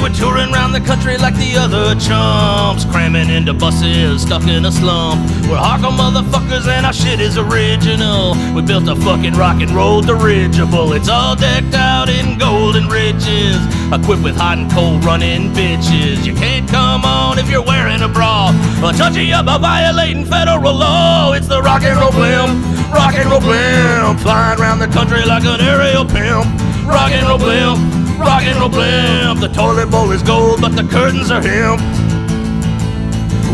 we're touring around the country like the other chumps, cramming into buses, stuck in a slump. We're hardcore motherfuckers and our shit is original. We built a fucking rock and roll dirigible. It's all decked out in golden riches, equipped with hot and cold running bitches. You can't come on if you're wearing a bra or touch you up by violating federal law. It's the rock and roll blimp, rock and roll blimp, flying around the country like an aerial pimp. Rock and roll blimp, rock and roll blimp. The toilet bowl is gold, but the curtains are hemp.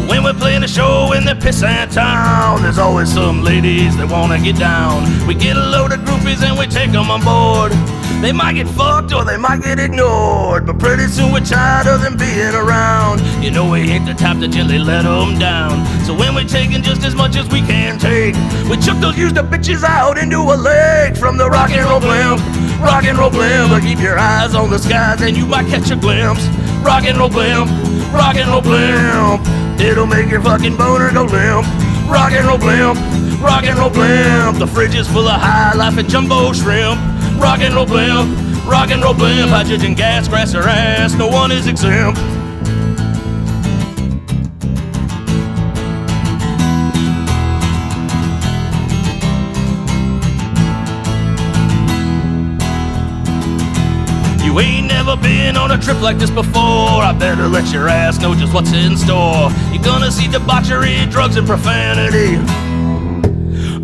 When we're playing a show in the pissant town, there's always some ladies that wanna get down. We get a load of groupies and we take them on board. They might get fucked or they might get ignored, but pretty soon we're tired of them being around. You know we ain't the type to gently let them down. So when we're taking just as much as we can take, we chuck those used up bitches out into a lake. From the rock and roll blimp, rock and roll blimp, but keep your eyes on the skies and you might catch a glimpse. Rock and roll blimp, rock and roll blimp, it'll make your fucking boner go limp. Rock and roll blimp, rock and roll blimp, the fridge is full of high life and jumbo shrimp. Rock and roll blimp, rock and roll blimp, hydrogen gas, grass or ass, no one is exempt. You ain't never been on a trip like this before, I better let your ass know just what's in store. You're gonna see debauchery, drugs and profanity,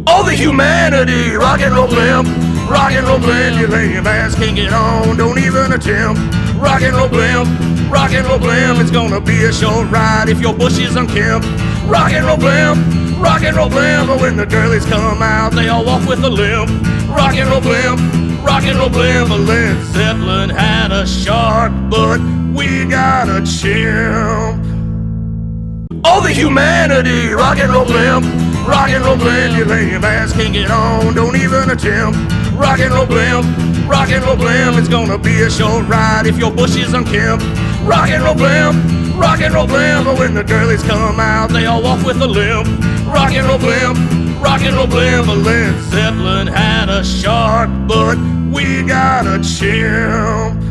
all the humanity. Rock and roll blimp, rock and roll blimp, your lame ass can't get on, don't even attempt. Rock and roll blimp, rock and roll blimp, it's gonna be a short ride if your bush is unkempt. Rock and roll blimp, rock and roll blimp, but when the girlies come out, they all walk with a limp. Rock and roll blimp, rock and roll blimp, but Led Zeppelin had a shark, but we got a chimp. All the humanity. Rock and roll blimp, rock and roll blimp, your lame ass can't get on, don't even attempt. Rock and roll blimp, rock and roll blimp, it's gonna be a short ride if your bush is unkempt. Rock and roll blimp, rock and roll blimp, but when the girlies come out, they all walk with a limp. Rock and roll blimp, rock and roll blimp, but Led Zeppelin had a shark, but we got a chimp.